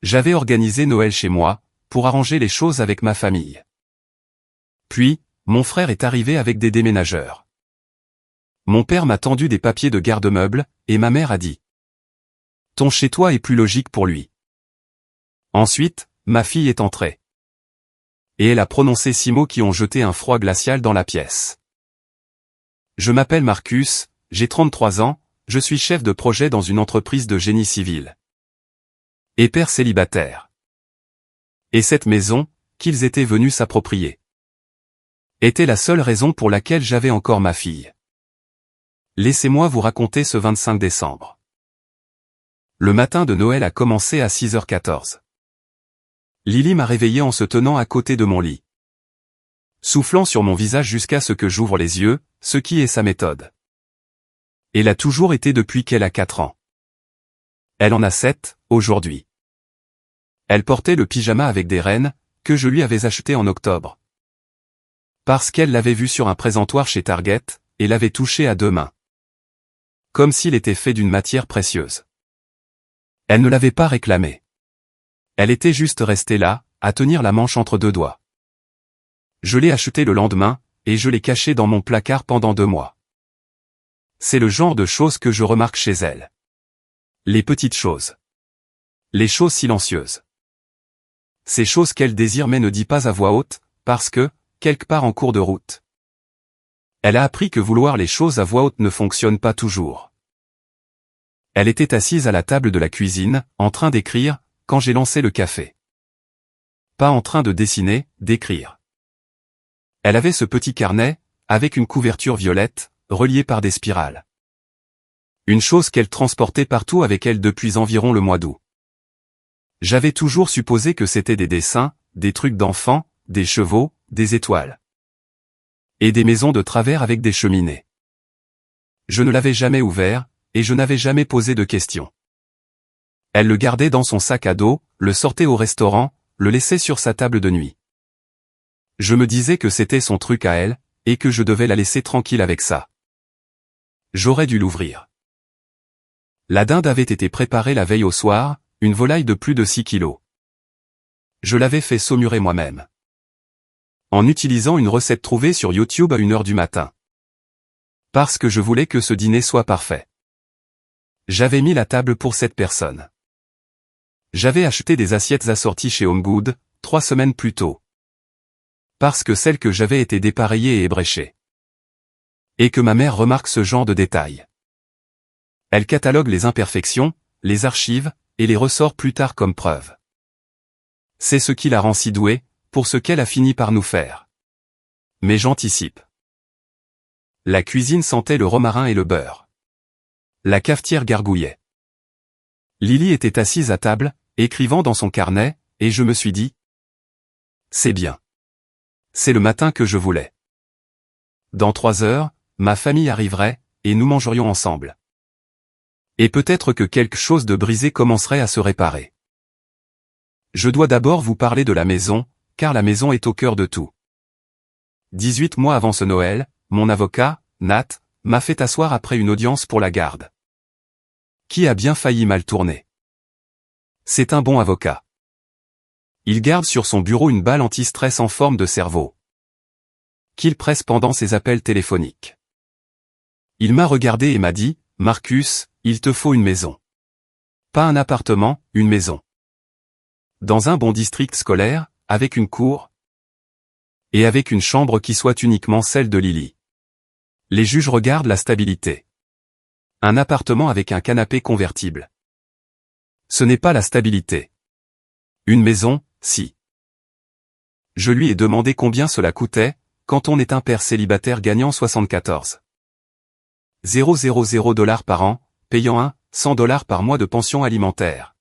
J'avais organisé Noël chez moi, pour arranger les choses avec ma famille. Puis, mon frère est arrivé avec des déménageurs. Mon père m'a tendu des papiers de garde-meubles, et ma mère a dit: ton chez-toi est plus logique pour lui. Ensuite, ma fille est entrée. Et elle a prononcé 6 mots qui ont jeté un froid glacial dans la pièce. Je m'appelle Marcus, j'ai 33 ans, je suis chef de projet dans une entreprise de génie civil. Et père célibataire. Et cette maison, qu'ils étaient venus s'approprier, était la seule raison pour laquelle j'avais encore ma fille. Laissez-moi vous raconter ce 25 décembre. Le matin de Noël a commencé à 6h14. Lily m'a réveillé en se tenant à côté de mon lit, soufflant sur mon visage jusqu'à ce que j'ouvre les yeux, ce qui est sa méthode. Elle a toujours été depuis qu'elle a 4 ans. Elle en a 7, aujourd'hui. Elle portait le pyjama avec des rennes, que je lui avais acheté en octobre. Parce qu'elle l'avait vu sur un présentoir chez Target, et l'avait touché à 2 mains. Comme s'il était fait d'une matière précieuse. Elle ne l'avait pas réclamé. Elle était juste restée là, à tenir la manche entre 2 doigts. Je l'ai acheté le lendemain, et je l'ai caché dans mon placard pendant 2 mois. C'est le genre de choses que je remarque chez elle. Les petites choses. Les choses silencieuses. Ces choses qu'elle désire mais ne dit pas à voix haute, parce que, quelque part en cours de route, elle a appris que vouloir les choses à voix haute ne fonctionne pas toujours. Elle était assise à la table de la cuisine, en train d'écrire, quand j'ai lancé le café. Pas en train de dessiner, d'écrire. Elle avait ce petit carnet, avec une couverture violette, reliée par des spirales. Une chose qu'elle transportait partout avec elle depuis environ le mois d'août. J'avais toujours supposé que c'était des dessins, des trucs d'enfants, des chevaux, des étoiles. Et des maisons de travers avec des cheminées. Je ne l'avais jamais ouvert, et je n'avais jamais posé de questions. Elle le gardait dans son sac à dos, le sortait au restaurant, le laissait sur sa table de nuit. Je me disais que c'était son truc à elle, et que je devais la laisser tranquille avec ça. J'aurais dû l'ouvrir. La dinde avait été préparée la veille au soir, une volaille de plus de 6 kilos. Je l'avais fait saumurer moi-même. En utilisant une recette trouvée sur YouTube à 1h du matin. Parce que je voulais que ce dîner soit parfait. J'avais mis la table pour 7 personnes. J'avais acheté des assiettes assorties chez HomeGood, 3 semaines plus tôt. Parce que celles que j'avais étaient dépareillées et ébréchées. Et que ma mère remarque ce genre de détails. Elle catalogue les imperfections, les archive, et les ressort plus tard comme preuve. C'est ce qui la rend si douée, pour ce qu'elle a fini par nous faire. Mais j'anticipe. La cuisine sentait le romarin et le beurre. La cafetière gargouillait. Lily était assise à table, écrivant dans son carnet, et je me suis dit: c'est bien. C'est le matin que je voulais. Dans 3 heures, ma famille arriverait, et nous mangerions ensemble. Et peut-être que quelque chose de brisé commencerait à se réparer. Je dois d'abord vous parler de la maison, car la maison est au cœur de tout. 18 mois avant ce Noël, mon avocat, Nat, m'a fait asseoir après une audience pour la garde. Qui a bien failli mal tourner. C'est un bon avocat. Il garde sur son bureau une balle anti-stress en forme de cerveau, qu'il presse pendant ses appels téléphoniques. Il m'a regardé et m'a dit: Marcus, il te faut une maison. Pas un appartement, une maison. Dans un bon district scolaire, avec une cour. Et avec une chambre qui soit uniquement celle de Lily. Les juges regardent la stabilité. Un appartement avec un canapé convertible. Ce n'est pas la stabilité. Une maison, si. Je lui ai demandé combien cela coûtait, quand on est un père célibataire gagnant 74 000 $ par an, payant 100 $ par mois de pension alimentaire.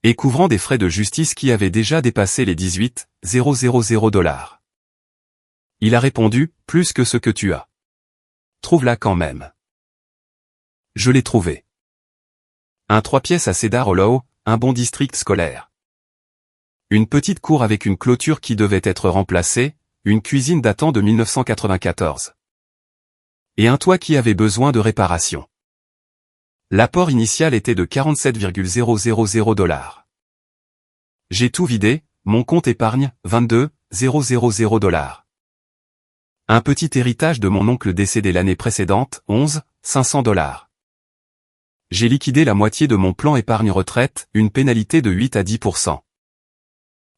Et couvrant des frais de justice qui avaient déjà dépassé les 18 000 $. Il a répondu: plus que ce que tu as. Trouve-la quand même. Je l'ai trouvé. Un 3 pièces à Cedar Hollow, un bon district scolaire. Une petite cour avec une clôture qui devait être remplacée, une cuisine datant de 1994. Et un toit qui avait besoin de réparation. L'apport initial était de 47,000 $. J'ai tout vidé, mon compte épargne, 22 000 $. Un petit héritage de mon oncle décédé l'année précédente, 11 500 $. J'ai liquidé la moitié de mon plan épargne retraite, une pénalité de 8 à 10%.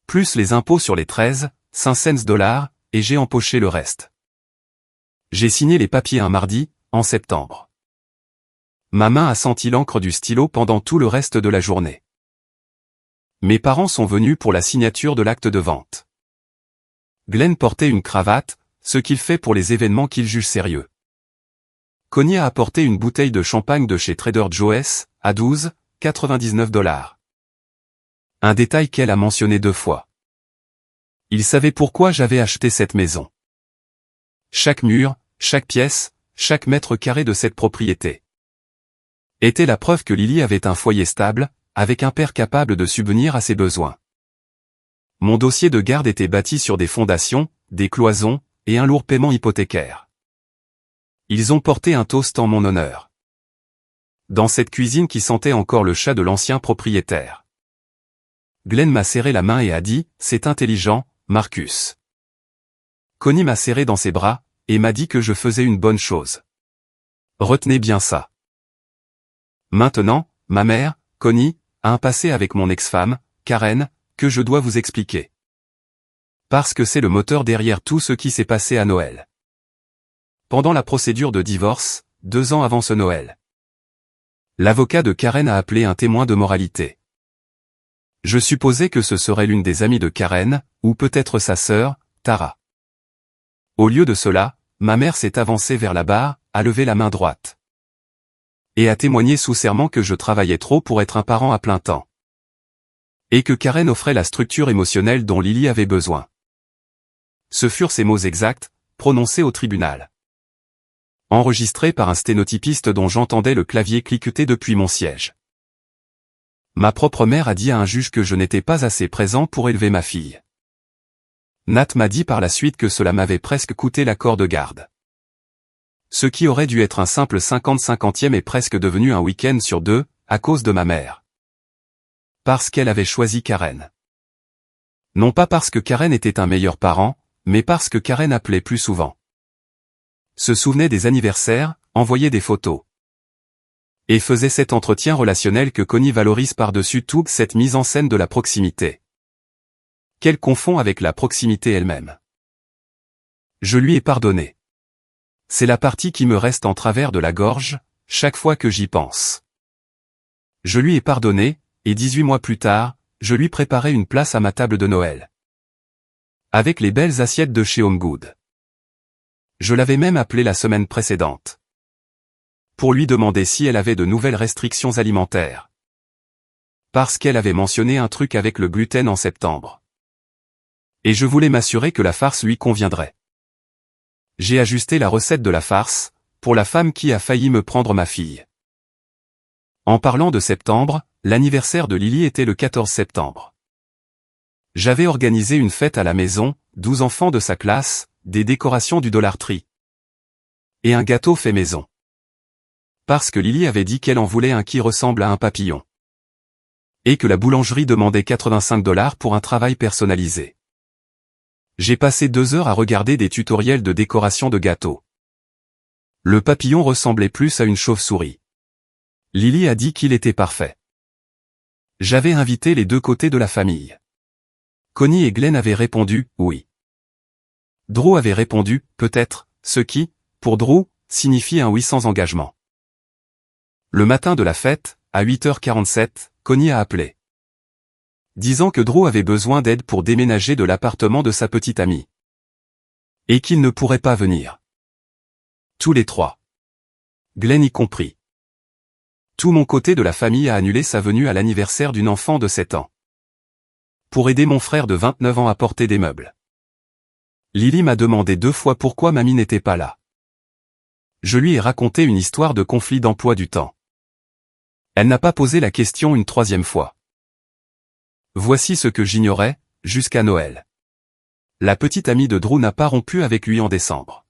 Plus les impôts sur les 13 500 $, et j'ai empoché le reste. J'ai signé les papiers un mardi, en septembre. Ma main a senti l'encre du stylo pendant tout le reste de la journée. Mes parents sont venus pour la signature de l'acte de vente. Glenn portait une cravate, ce qu'il fait pour les événements qu'il juge sérieux. Connie a apporté une bouteille de champagne de chez Trader Joe's, à 12,99 $. Un détail qu'elle a mentionné 2 fois. Il savait pourquoi j'avais acheté cette maison. Chaque mur, chaque pièce, chaque mètre carré de cette propriété était la preuve que Lily avait un foyer stable, avec un père capable de subvenir à ses besoins. Mon dossier de garde était bâti sur des fondations, des cloisons, et un lourd paiement hypothécaire. Ils ont porté un toast en mon honneur. Dans cette cuisine qui sentait encore le chat de l'ancien propriétaire. Glenn m'a serré la main et a dit, « C'est intelligent, Marcus. » Connie m'a serré dans ses bras, et m'a dit que je faisais une bonne chose. Retenez bien ça. Maintenant, ma mère, Connie, a un passé avec mon ex-femme, Karen, que je dois vous expliquer. Parce que c'est le moteur derrière tout ce qui s'est passé à Noël. Pendant la procédure de divorce, 2 ans avant ce Noël. L'avocat de Karen a appelé un témoin de moralité. Je supposais que ce serait l'une des amies de Karen, ou peut-être sa sœur, Tara. Au lieu de cela, ma mère s'est avancée vers la barre, a levé la main droite. Et a témoigné sous serment que je travaillais trop pour être un parent à plein temps. Et que Karen offrait la structure émotionnelle dont Lily avait besoin. Ce furent ses mots exacts, prononcés au tribunal. Enregistrés par un sténotypiste dont j'entendais le clavier cliqueter depuis mon siège. Ma propre mère a dit à un juge que je n'étais pas assez présent pour élever ma fille. Nat m'a dit par la suite que cela m'avait presque coûté l'accord de garde. Ce qui aurait dû être un simple 50-50e est presque devenu un week-end sur 2, à cause de ma mère. Parce qu'elle avait choisi Karen. Non pas parce que Karen était un meilleur parent, mais parce que Karen appelait plus souvent. Se souvenait des anniversaires, envoyait des photos. Et faisait cet entretien relationnel que Connie valorise par-dessus tout, cette mise en scène de la proximité. Qu'elle confond avec la proximité elle-même. Je lui ai pardonné. C'est la partie qui me reste en travers de la gorge, chaque fois que j'y pense. Je lui ai pardonné, et 18 mois plus tard, je lui préparais une place à ma table de Noël. Avec les belles assiettes de chez Home Good. Je l'avais même appelée la semaine précédente. Pour lui demander si elle avait de nouvelles restrictions alimentaires. Parce qu'elle avait mentionné un truc avec le gluten en septembre. Et je voulais m'assurer que la farce lui conviendrait. J'ai ajusté la recette de la farce, pour la femme qui a failli me prendre ma fille. En parlant de septembre, l'anniversaire de Lily était le 14 septembre. J'avais organisé une fête à la maison, 12 enfants de sa classe, des décorations du Dollar Tree. Et un gâteau fait maison. Parce que Lily avait dit qu'elle en voulait un qui ressemble à un papillon. Et que la boulangerie demandait 85 $ pour un travail personnalisé. J'ai passé 2 heures à regarder des tutoriels de décoration de gâteaux. Le papillon ressemblait plus à une chauve-souris. Lily a dit qu'il était parfait. J'avais invité les 2 côtés de la famille. Connie et Glenn avaient répondu « oui ». Drew avait répondu « peut-être », ce qui, pour Drew, signifie un oui sans engagement. Le matin de la fête, à 8h47, Connie a appelé. Disant que Drew avait besoin d'aide pour déménager de l'appartement de sa petite amie. Et qu'il ne pourrait pas venir. Tous les 3. Glenn y compris. Tout mon côté de la famille a annulé sa venue à l'anniversaire d'une enfant de 7 ans. Pour aider mon frère de 29 ans à porter des meubles. Lily m'a demandé 2 fois pourquoi mamie n'était pas là. Je lui ai raconté une histoire de conflit d'emploi du temps. Elle n'a pas posé la question une 3e fois. Voici ce que j'ignorais, jusqu'à Noël. La petite amie de Drew n'a pas rompu avec lui en décembre.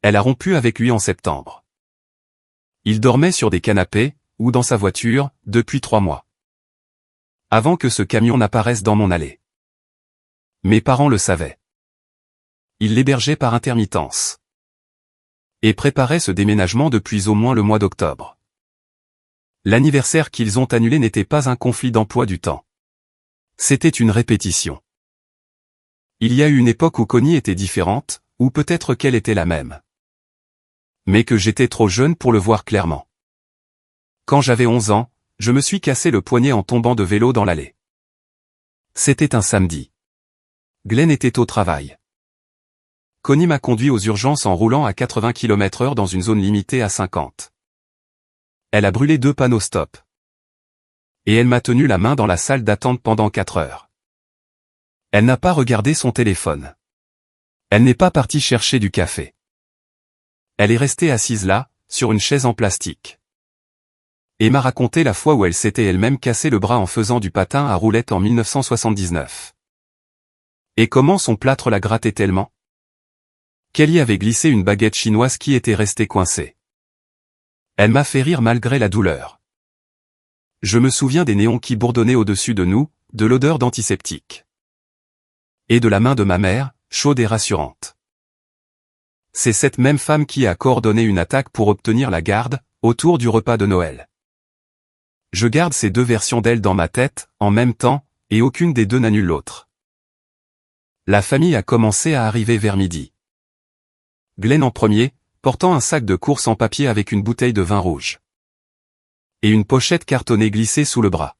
Elle a rompu avec lui en septembre. Il dormait sur des canapés, ou dans sa voiture, depuis 3 mois. Avant que ce camion n'apparaisse dans mon allée. Mes parents le savaient. Ils l'hébergeaient par intermittence. Et préparaient ce déménagement depuis au moins le mois d'octobre. L'anniversaire qu'ils ont annulé n'était pas un conflit d'emploi du temps. C'était une répétition. Il y a eu une époque où Connie était différente, ou peut-être qu'elle était la même. Mais que j'étais trop jeune pour le voir clairement. Quand j'avais 11 ans, je me suis cassé le poignet en tombant de vélo dans l'allée. C'était un samedi. Glenn était au travail. Connie m'a conduit aux urgences en roulant à 80 km/h dans une zone limitée à 50. Elle a brûlé 2 panneaux stop. Et elle m'a tenu la main dans la salle d'attente pendant 4 heures. Elle n'a pas regardé son téléphone. Elle n'est pas partie chercher du café. Elle est restée assise là, sur une chaise en plastique. Et m'a raconté la fois où elle s'était elle-même cassé le bras en faisant du patin à roulettes en 1979. Et comment son plâtre la grattait tellement. Qu'elle y avait glissé une baguette chinoise qui était restée coincée. Elle m'a fait rire malgré la douleur. Je me souviens des néons qui bourdonnaient au-dessus de nous, de l'odeur d'antiseptique. Et de la main de ma mère, chaude et rassurante. C'est cette même femme qui a coordonné une attaque pour obtenir la garde, autour du repas de Noël. Je garde ces 2 versions d'elle dans ma tête, en même temps, et aucune des 2 n'annule l'autre. La famille a commencé à arriver vers midi. Glenn en premier, portant un sac de course en papier avec une bouteille de vin rouge. Et une pochette cartonnée glissée sous le bras.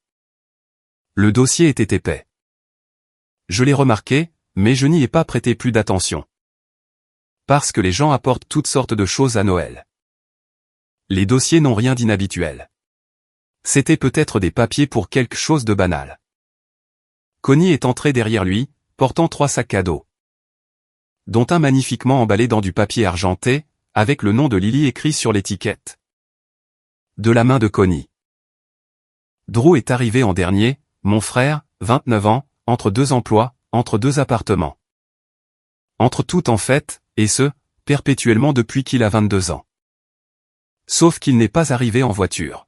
Le dossier était épais. Je l'ai remarqué, mais je n'y ai pas prêté plus d'attention. Parce que les gens apportent toutes sortes de choses à Noël. Les dossiers n'ont rien d'inhabituel. C'était peut-être des papiers pour quelque chose de banal. Connie est entrée derrière lui, portant 3 sacs à dos. Dont un magnifiquement emballé dans du papier argenté, avec le nom de Lily écrit sur l'étiquette. De la main de Connie. Drew est arrivé en dernier, mon frère, 29 ans, entre 2 emplois, entre 2 appartements. Entre tout en fait, et ce, perpétuellement depuis qu'il a 22 ans. Sauf qu'il n'est pas arrivé en voiture.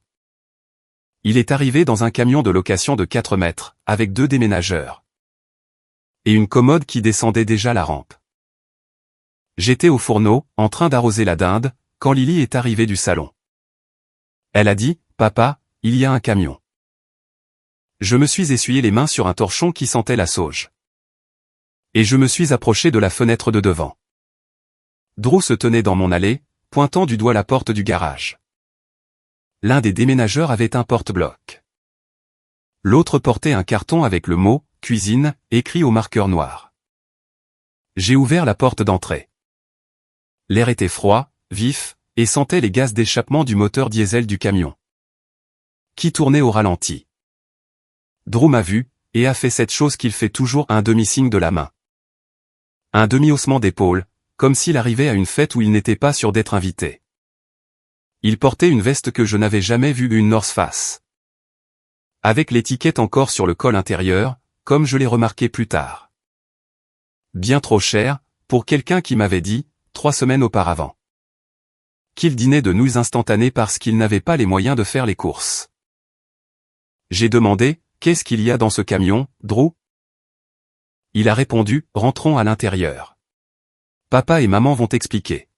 Il est arrivé dans un camion de location de 4 mètres, avec 2 déménageurs. Et une commode qui descendait déjà la rampe. J'étais au fourneau, en train d'arroser la dinde, quand Lily est arrivée du salon. Elle a dit, « Papa, il y a un camion. » Je me suis essuyé les mains sur un torchon qui sentait la sauge. Et je me suis approché de la fenêtre de devant. Drew se tenait dans mon allée, pointant du doigt la porte du garage. L'un des déménageurs avait un porte-bloc. L'autre portait un carton avec le mot « cuisine » écrit au marqueur noir. J'ai ouvert la porte d'entrée. L'air était froid, vif, et sentait les gaz d'échappement du moteur diesel du camion. Qui tournait au ralenti. Drew m'a vu, et a fait cette chose qu'il fait toujours, un demi-signe de la main. Un demi-haussement d'épaule, comme s'il arrivait à une fête où il n'était pas sûr d'être invité. Il portait une veste que je n'avais jamais vue, une North Face. Avec l'étiquette encore sur le col intérieur, comme je l'ai remarqué plus tard. Bien trop cher, pour quelqu'un qui m'avait dit, 3 semaines auparavant, qu'il dînait de nouilles instantanées parce qu'il n'avait pas les moyens de faire les courses. J'ai demandé, « Qu'est-ce qu'il y a dans ce camion, Drew ?» Il a répondu, « Rentrons à l'intérieur. Papa et maman vont expliquer. »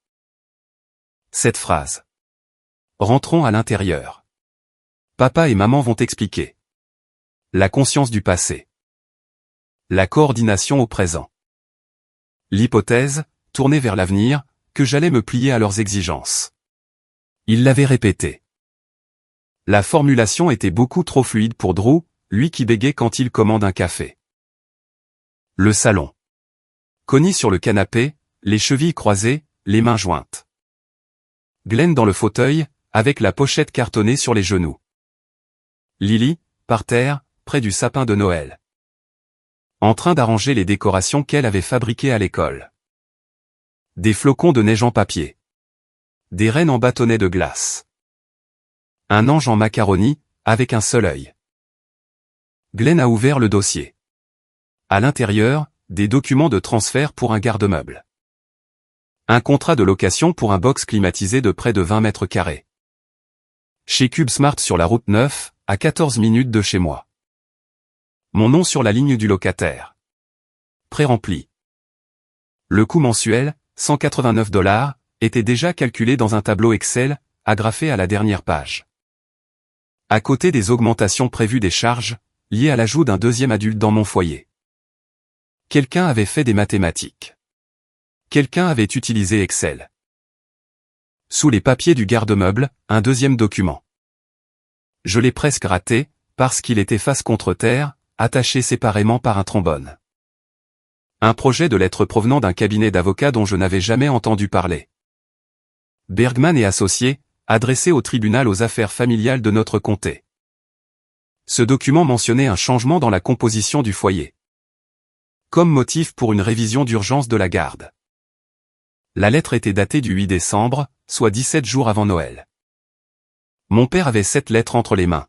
Cette phrase. Rentrons à l'intérieur. Papa et maman vont expliquer. La conscience du passé. La coordination au présent. L'hypothèse, tournée vers l'avenir, que j'allais me plier à leurs exigences. Il l'avait répété. La formulation était beaucoup trop fluide pour Drew, lui qui bégait quand il commande un café. Le salon. Connie sur le canapé, les chevilles croisées, les mains jointes. Glenn dans le fauteuil, avec la pochette cartonnée sur les genoux. Lily, par terre, près du sapin de Noël. En train d'arranger les décorations qu'elle avait fabriquées à l'école. Des flocons de neige en papier. Des rennes en bâtonnets de glace. Un ange en macaroni, avec un seul œil. Glenn a ouvert le dossier. À l'intérieur, des documents de transfert pour un garde-meuble. Un contrat de location pour un box climatisé de près de 20 mètres carrés. Chez CubeSmart sur la route 9, à 14 minutes de chez moi. Mon nom sur la ligne du locataire. Pré-rempli. Le coût mensuel, $189, était déjà calculé dans un tableau Excel, agrafé à la dernière page. À côté des augmentations prévues des charges, liées à l'ajout d'un deuxième adulte dans mon foyer. Quelqu'un avait fait des mathématiques. Quelqu'un avait utilisé Excel. Sous les papiers du garde-meuble, un deuxième document. Je l'ai presque raté, parce qu'il était face contre terre, attaché séparément par un trombone. Un projet de lettre provenant d'un cabinet d'avocats dont je n'avais jamais entendu parler. Bergman et associés, adressé au tribunal aux affaires familiales de notre comté. Ce document mentionnait un changement dans la composition du foyer. Comme motif pour une révision d'urgence de la garde. La lettre était datée du 8 décembre, soit 17 jours avant Noël. Mon père avait cette lettre entre les mains.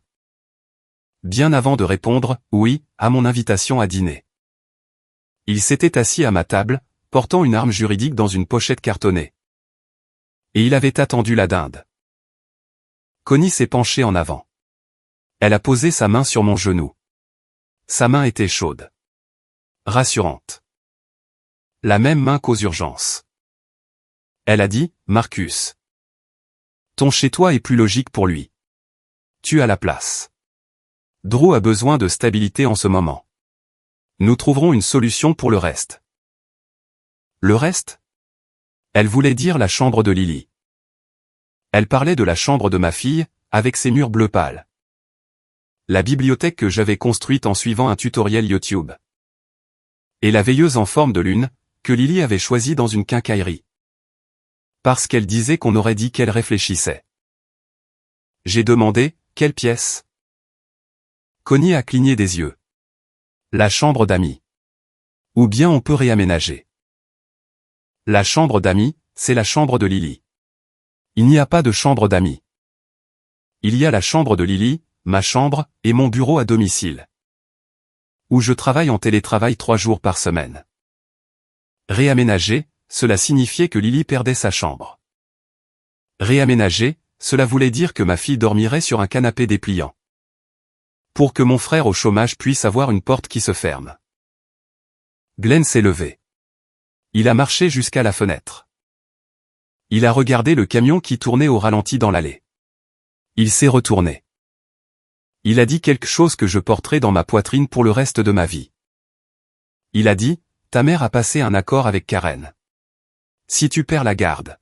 Bien avant de répondre « oui » à mon invitation à dîner. Il s'était assis à ma table, portant une arme juridique dans une pochette cartonnée. Et il avait attendu la dinde. Connie s'est penchée en avant. Elle a posé sa main sur mon genou. Sa main était chaude. Rassurante. La même main qu'aux urgences. Elle a dit, Marcus. Ton chez-toi est plus logique pour lui. Tu as la place. Drew a besoin de stabilité en ce moment. Nous trouverons une solution pour le reste. Le reste? Elle voulait dire la chambre de Lily. Elle parlait de la chambre de ma fille, avec ses murs bleu pâle. La bibliothèque que j'avais construite en suivant un tutoriel YouTube. Et la veilleuse en forme de lune, que Lily avait choisie dans une quincaillerie. Parce qu'elle disait qu'on aurait dit qu'elle réfléchissait. J'ai demandé, quelle pièce? Connie a cligné des yeux. La chambre d'amis. Ou bien on peut réaménager. La chambre d'amis, c'est la chambre de Lily. Il n'y a pas de chambre d'amis. Il y a la chambre de Lily, ma chambre, et mon bureau à domicile. Où je travaille en télétravail 3 jours par semaine. Réaménager, cela signifiait que Lily perdait sa chambre. Réaménager, cela voulait dire que ma fille dormirait sur un canapé dépliant. Pour que mon frère au chômage puisse avoir une porte qui se ferme. Glenn s'est levé. Il a marché jusqu'à la fenêtre. Il a regardé le camion qui tournait au ralenti dans l'allée. Il s'est retourné. Il a dit quelque chose que je porterai dans ma poitrine pour le reste de ma vie. Il a dit, ta mère a passé un accord avec Karen. Si tu perds la garde.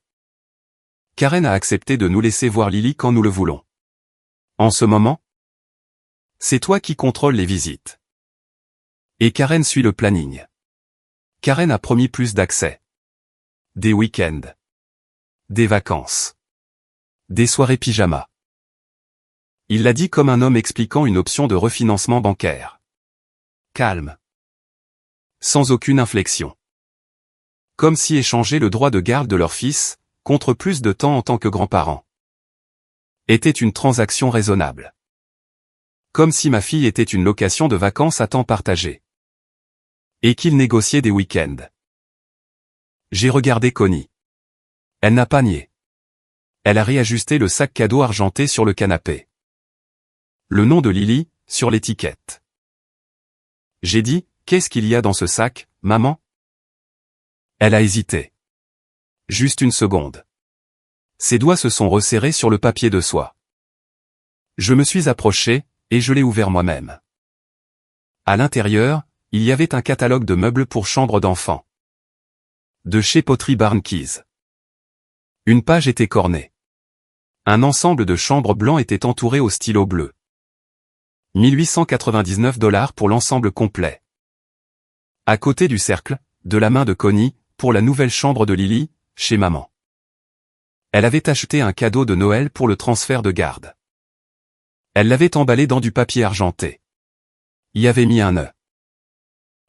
Karen a accepté de nous laisser voir Lily quand nous le voulons. En ce moment, c'est toi qui contrôles les visites. Et Karen suit le planning. Karen a promis plus d'accès. Des week-ends. Des vacances. Des soirées pyjama. Il l'a dit comme un homme expliquant une option de refinancement bancaire. Calme. Sans aucune inflexion. Comme si échanger le droit de garde de leur fils, contre plus de temps en tant que grands-parents, était une transaction raisonnable. Comme si ma fille était une location de vacances à temps partagé. Et qu'ils négociaient des week-ends. J'ai regardé Connie. Elle n'a pas nié. Elle a réajusté le sac cadeau argenté sur le canapé. Le nom de Lily, sur l'étiquette. J'ai dit, qu'est-ce qu'il y a dans ce sac, maman? Elle a hésité. Juste une seconde. Ses doigts se sont resserrés sur le papier de soie. Je me suis approché, et je l'ai ouvert moi-même. À l'intérieur, il y avait un catalogue de meubles pour chambre d'enfant. De chez Pottery Barn Keys. Une page était cornée. Un ensemble de chambres blancs était entouré au stylo bleu. $1899 pour l'ensemble complet. À côté du cercle, de la main de Connie, pour la nouvelle chambre de Lily, chez maman. Elle avait acheté un cadeau de Noël pour le transfert de garde. Elle l'avait emballé dans du papier argenté. Y avait mis un nœud.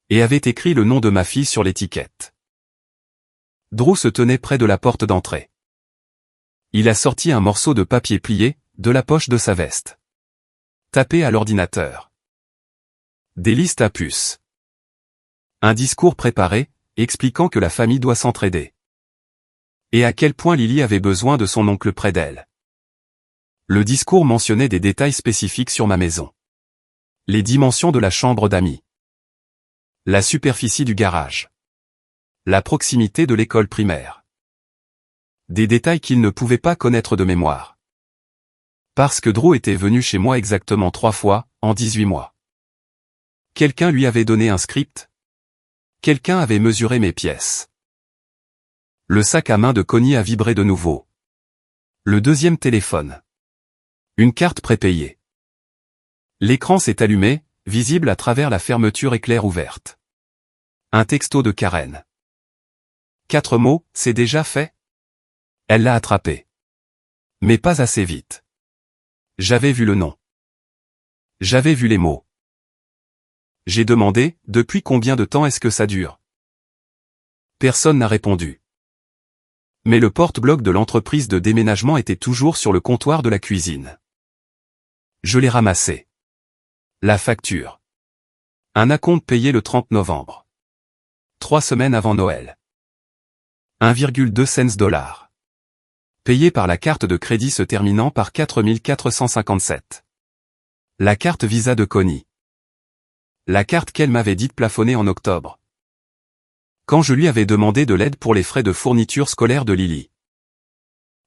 Et avait écrit le nom de ma fille sur l'étiquette. Drew se tenait près de la porte d'entrée. Il a sorti un morceau de papier plié, de la poche de sa veste. Tapé à l'ordinateur. Des listes à puces. Un discours préparé, expliquant que la famille doit s'entraider. Et à quel point Lily avait besoin de son oncle près d'elle. Le discours mentionnait des détails spécifiques sur ma maison. Les dimensions de la chambre d'amis. La superficie du garage. La proximité de l'école primaire. Des détails qu'il ne pouvait pas connaître de mémoire. Parce que Drew était venu chez moi exactement 3 fois, en 18 mois. Quelqu'un lui avait donné un script. Quelqu'un avait mesuré mes pièces. Le sac à main de Connie a vibré de nouveau. Le deuxième téléphone. Une carte prépayée. L'écran s'est allumé, visible à travers la fermeture éclair ouverte. Un texto de Karen. 4 mots, c'est déjà fait? Elle l'a attrapé. Mais pas assez vite. J'avais vu le nom. J'avais vu les mots. J'ai demandé, depuis combien de temps est-ce que ça dure? Personne n'a répondu. Mais le porte-bloc de l'entreprise de déménagement était toujours sur le comptoir de la cuisine. Je l'ai ramassé. La facture. Un acompte payé le 30 novembre. 3 semaines avant Noël. 1,2 cents. Payé par la carte de crédit se terminant par 4457. La carte Visa de Connie. La carte qu'elle m'avait dite plafonner en octobre. Quand je lui avais demandé de l'aide pour les frais de fourniture scolaire de Lily.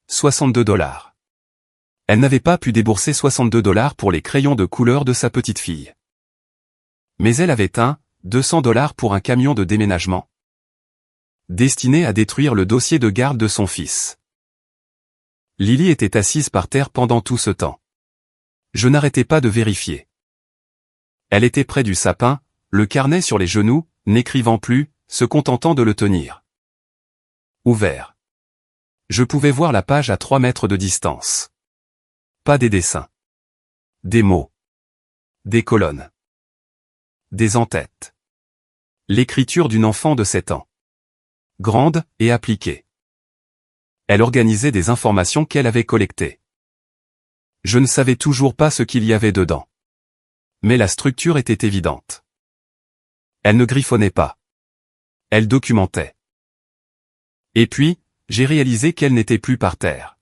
62 $. Elle n'avait pas pu débourser 62 $ pour les crayons de couleur de sa petite fille. Mais elle avait 200 $ pour un camion de déménagement. Destiné à détruire le dossier de garde de son fils. Lily était assise par terre pendant tout ce temps. Je n'arrêtais pas de vérifier. Elle était près du sapin, le carnet sur les genoux, n'écrivant plus, se contentant de le tenir. Ouvert. Je pouvais voir la page à 3 mètres de distance. Pas des dessins. Des mots. Des colonnes. Des en-têtes. L'écriture d'une enfant de 7 ans. Grande et appliquée. Elle organisait des informations qu'elle avait collectées. Je ne savais toujours pas ce qu'il y avait dedans. Mais la structure était évidente. Elle ne griffonnait pas. Elle documentait. Et puis, j'ai réalisé qu'elle n'était plus par terre.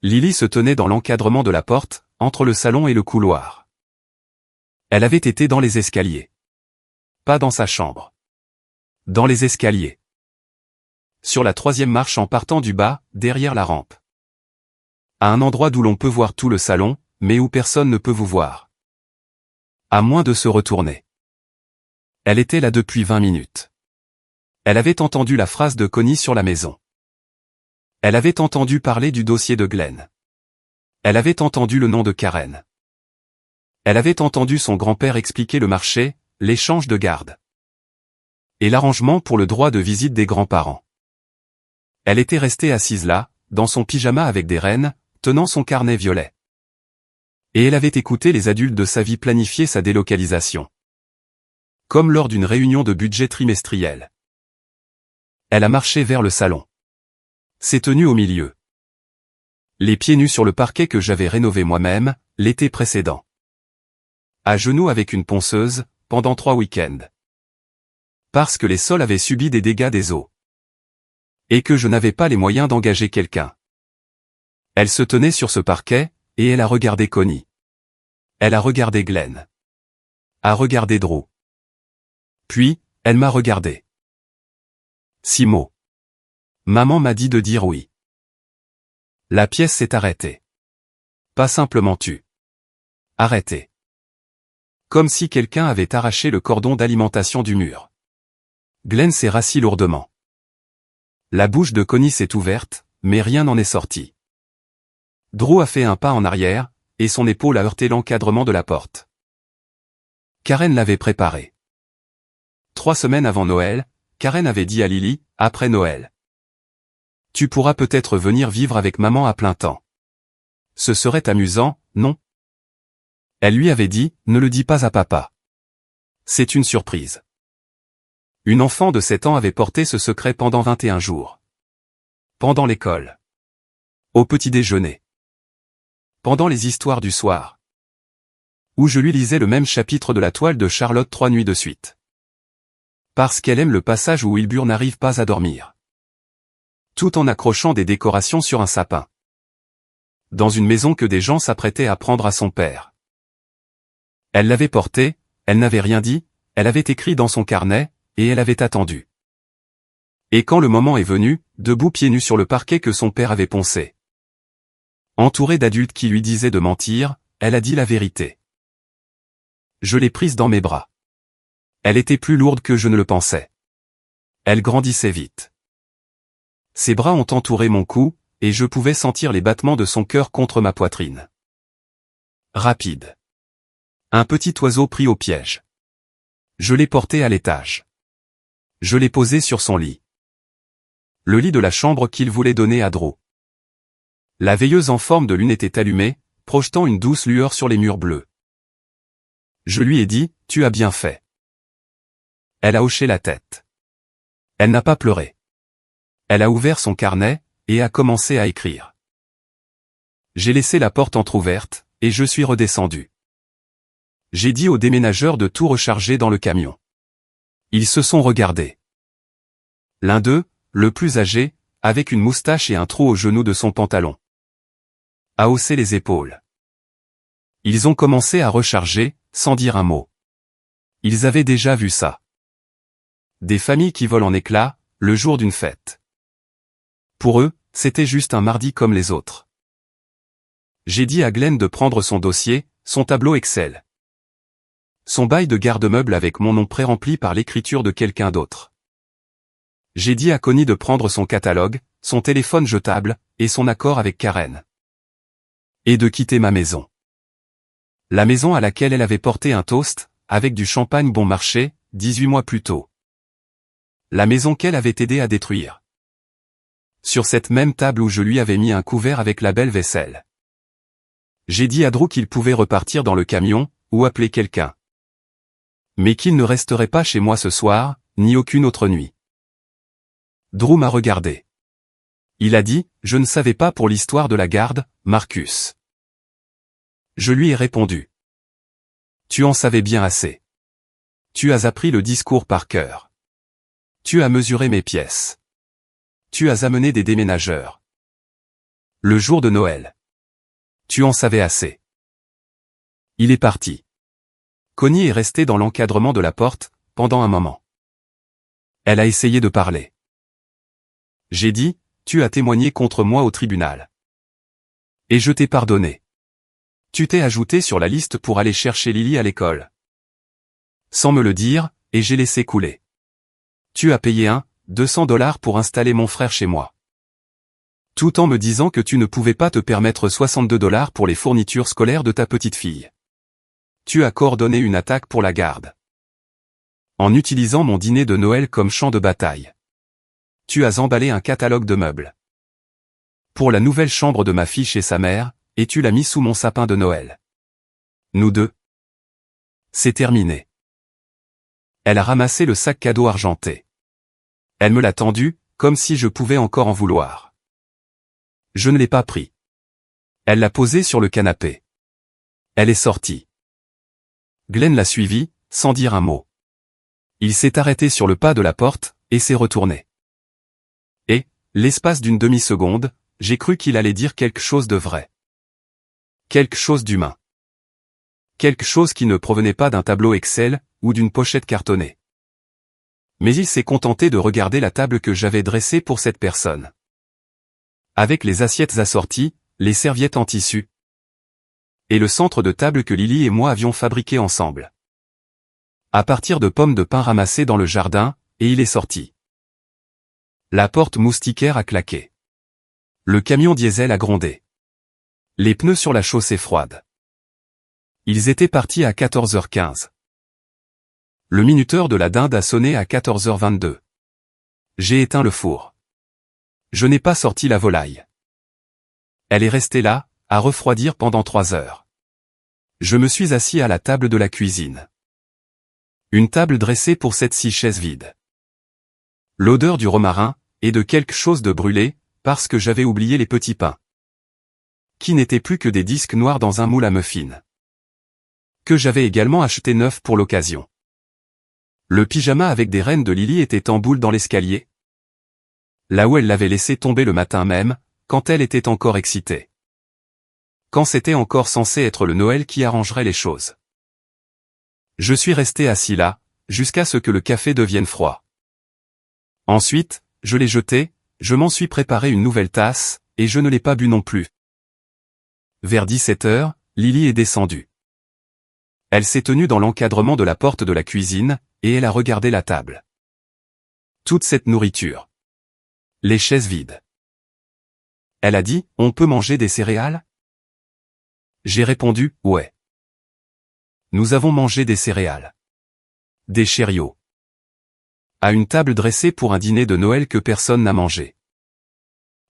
Lily se tenait dans l'encadrement de la porte, entre le salon et le couloir. Elle avait été dans les escaliers. Pas dans sa chambre. Dans les escaliers. Sur la 3e marche en partant du bas, derrière la rampe. À un endroit d'où l'on peut voir tout le salon, mais où personne ne peut vous voir. À moins de se retourner. Elle était là depuis 20 minutes. Elle avait entendu la phrase de Connie sur la maison. Elle avait entendu parler du dossier de Glenn. Elle avait entendu le nom de Karen. Elle avait entendu son grand-père expliquer le marché, l'échange de garde. Et l'arrangement pour le droit de visite des grands-parents. Elle était restée assise là, dans son pyjama avec des rennes, tenant son carnet violet. Et elle avait écouté les adultes de sa vie planifier sa délocalisation. Comme lors d'une réunion de budget trimestriel. Elle a marché vers le salon. S'est tenue au milieu. Les pieds nus sur le parquet que j'avais rénové moi-même, l'été précédent. À genoux avec une ponceuse, pendant 3 week-ends. Parce que les sols avaient subi des dégâts des eaux. Et que je n'avais pas les moyens d'engager quelqu'un. Elle se tenait sur ce parquet, et elle a regardé Connie. Elle a regardé Glenn. A regardé Drew. Puis, elle m'a regardé. 6 mots. Maman m'a dit de dire oui. La pièce s'est arrêtée. Pas simplement tu. Arrêtée. Comme si quelqu'un avait arraché le cordon d'alimentation du mur. Glenn s'est rassis lourdement. La bouche de Connie s'est ouverte, mais rien n'en est sorti. Drew a fait un pas en arrière, et son épaule a heurté l'encadrement de la porte. Karen l'avait préparé. 3 semaines avant Noël, Karen avait dit à Lily, après Noël. Tu pourras peut-être venir vivre avec maman à plein temps. Ce serait amusant, non? Elle lui avait dit, ne le dis pas à papa. C'est une surprise. Une enfant de 7 ans avait porté ce secret pendant 21 jours. Pendant l'école. Au petit déjeuner. Pendant les histoires du soir. Où je lui lisais le même chapitre de la toile de Charlotte 3 nuits de suite. Parce qu'elle aime le passage où Wilbur n'arrive pas à dormir. Tout en accrochant des décorations sur un sapin. Dans une maison que des gens s'apprêtaient à prendre à son père. Elle l'avait porté, elle n'avait rien dit, elle avait écrit dans son carnet, et elle avait attendu. Et quand le moment est venu, debout pieds nus sur le parquet que son père avait poncé, entourée d'adultes qui lui disaient de mentir, elle a dit la vérité. Je l'ai prise dans mes bras. Elle était plus lourde que je ne le pensais. Elle grandissait vite. Ses bras ont entouré mon cou, et je pouvais sentir les battements de son cœur contre ma poitrine. Rapide. Un petit oiseau pris au piège. Je l'ai porté à l'étage. Je l'ai posé sur son lit. Le lit de la chambre qu'il voulait donner à Drew. La veilleuse en forme de lune était allumée, projetant une douce lueur sur les murs bleus. Je lui ai dit, « Tu as bien fait. » Elle a hoché la tête. Elle n'a pas pleuré. Elle a ouvert son carnet, et a commencé à écrire. J'ai laissé la porte entr'ouverte, et je suis redescendu. J'ai dit aux déménageurs de tout recharger dans le camion. Ils se sont regardés. L'un d'eux, le plus âgé, avec une moustache et un trou au genou de son pantalon, a haussé les épaules. Ils ont commencé à recharger, sans dire un mot. Ils avaient déjà vu ça. Des familles qui volent en éclats, le jour d'une fête. Pour eux, c'était juste un mardi comme les autres. J'ai dit à Glenn de prendre son dossier, son tableau Excel. Son bail de garde-meuble avec mon nom pré-rempli par l'écriture de quelqu'un d'autre. J'ai dit à Connie de prendre son catalogue, son téléphone jetable, et son accord avec Karen. Et de quitter ma maison. La maison à laquelle elle avait porté un toast, avec du champagne bon marché, 18 mois plus tôt. La maison qu'elle avait aidé à détruire. Sur cette même table où je lui avais mis un couvert avec la belle vaisselle. J'ai dit à Drew qu'il pouvait repartir dans le camion, ou appeler quelqu'un. Mais qu'il ne resterait pas chez moi ce soir, ni aucune autre nuit. Drew m'a regardé. Il a dit, « Je ne savais pas pour l'histoire de la garde, Marcus. » Je lui ai répondu. « Tu en savais bien assez. Tu as appris le discours par cœur. Tu as mesuré mes pièces. Tu as amené des déménageurs. Le jour de Noël. Tu en savais assez. » Il est parti. Connie est restée dans l'encadrement de la porte, pendant un moment. Elle a essayé de parler. J'ai dit, « Tu as témoigné contre moi au tribunal. Et je t'ai pardonné. Tu t'es ajouté sur la liste pour aller chercher Lily à l'école. Sans me le dire, et j'ai laissé couler. Tu as payé 200 $ pour installer mon frère chez moi. Tout en me disant que tu ne pouvais pas te permettre 62 $ pour les fournitures scolaires de ta petite fille. Tu as coordonné une attaque pour la garde. En utilisant mon dîner de Noël comme champ de bataille. Tu as emballé un catalogue de meubles. Pour la nouvelle chambre de ma fille chez sa mère, et tu l'as mis sous mon sapin de Noël. Nous deux. C'est terminé. Elle a ramassé le sac cadeau argenté. Elle me l'a tendu, comme si je pouvais encore en vouloir. Je ne l'ai pas pris. Elle l'a posé sur le canapé. Elle est sortie. Glenn l'a suivi, sans dire un mot. Il s'est arrêté sur le pas de la porte, et s'est retourné. Et, l'espace d'une demi-seconde, j'ai cru qu'il allait dire quelque chose de vrai. Quelque chose d'humain. Quelque chose qui ne provenait pas d'un tableau Excel, ou d'une pochette cartonnée. Mais il s'est contenté de regarder la table que j'avais dressée pour cette personne. Avec les assiettes assorties, les serviettes en tissu. Et le centre de table que Lily et moi avions fabriqué ensemble. À partir de pommes de pin ramassées dans le jardin, et il est sorti. La porte moustiquaire a claqué. Le camion diesel a grondé. Les pneus sur la chaussée froide. Ils étaient partis à 14h15. Le minuteur de la dinde a sonné à 14h22. J'ai éteint le four. Je n'ai pas sorti la volaille. Elle est restée là, à refroidir pendant 3 heures. Je me suis assis à la table de la cuisine. Une table dressée pour 7-6 chaises vides. L'odeur du romarin, et de quelque chose de brûlé, parce que j'avais oublié les petits pains. Qui n'étaient plus que des disques noirs dans un moule à muffins. Que j'avais également acheté neuf pour l'occasion. Le pyjama avec des rennes de Lily était en boule dans l'escalier. Là où elle l'avait laissé tomber le matin même, quand elle était encore excitée. Quand c'était encore censé être le Noël qui arrangerait les choses. Je suis resté assis là, jusqu'à ce que le café devienne froid. Ensuite, je l'ai jeté, je m'en suis préparé une nouvelle tasse, et je ne l'ai pas bu non plus. Vers 17 heures, Lily est descendue. Elle s'est tenue dans l'encadrement de la porte de la cuisine, et elle a regardé la table. Toute cette nourriture. Les chaises vides. Elle a dit, on peut manger des céréales? J'ai répondu, ouais. Nous avons mangé des céréales. Des Cheerios. À une table dressée pour un dîner de Noël que personne n'a mangé.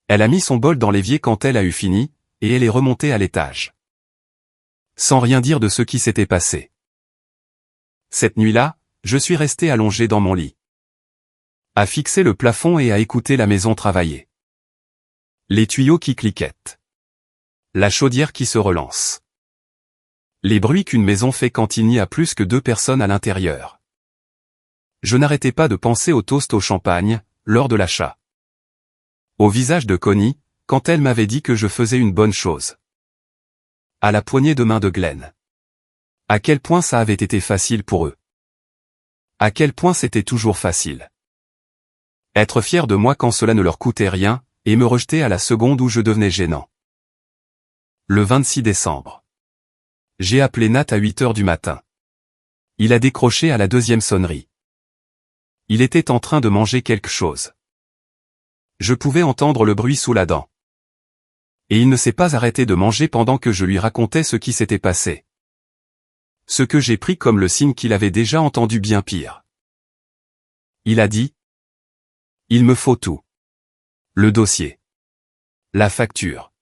Elle a mis son bol dans l'évier quand elle a eu fini, et elle est remontée à l'étage. Sans rien dire de ce qui s'était passé. Cette nuit-là, je suis resté allongé dans mon lit. À fixer le plafond et à écouter la maison travailler. Les tuyaux qui cliquettent. La chaudière qui se relance. Les bruits qu'une maison fait quand il n'y a plus que 2 personnes à l'intérieur. Je n'arrêtais pas de penser au toast au champagne, lors de l'achat. Au visage de Connie, quand elle m'avait dit que je faisais une bonne chose. À la poignée de main de Glenn. À quel point ça avait été facile pour eux. À quel point c'était toujours facile. Être fier de moi quand cela ne leur coûtait rien, et me rejeter à la seconde où je devenais gênant. Le 26 décembre. J'ai appelé Nat à 8 heures du matin. Il a décroché à la 2e sonnerie. Il était en train de manger quelque chose. Je pouvais entendre le bruit sous la dent. Et il ne s'est pas arrêté de manger pendant que je lui racontais ce qui s'était passé. Ce que j'ai pris comme le signe qu'il avait déjà entendu bien pire. Il a dit: il me faut tout. Le dossier. La facture.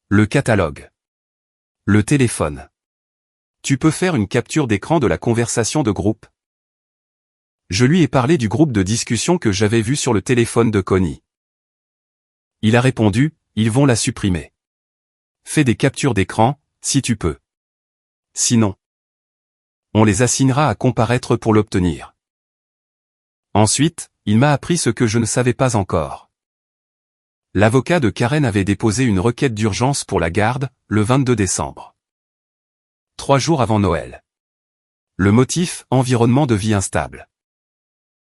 Le catalogue. Le téléphone. Tu peux faire une capture d'écran de la conversation de groupe? Je lui ai parlé du groupe de discussion que j'avais vu sur le téléphone de Connie. Il a répondu, ils vont la supprimer. Fais des captures d'écran, si tu peux. Sinon, on les assignera à comparaître pour l'obtenir. Ensuite, il m'a appris ce que je ne savais pas encore. L'avocat de Karen avait déposé une requête d'urgence pour la garde, le 22 décembre. 3 jours avant Noël. Le motif, environnement de vie instable.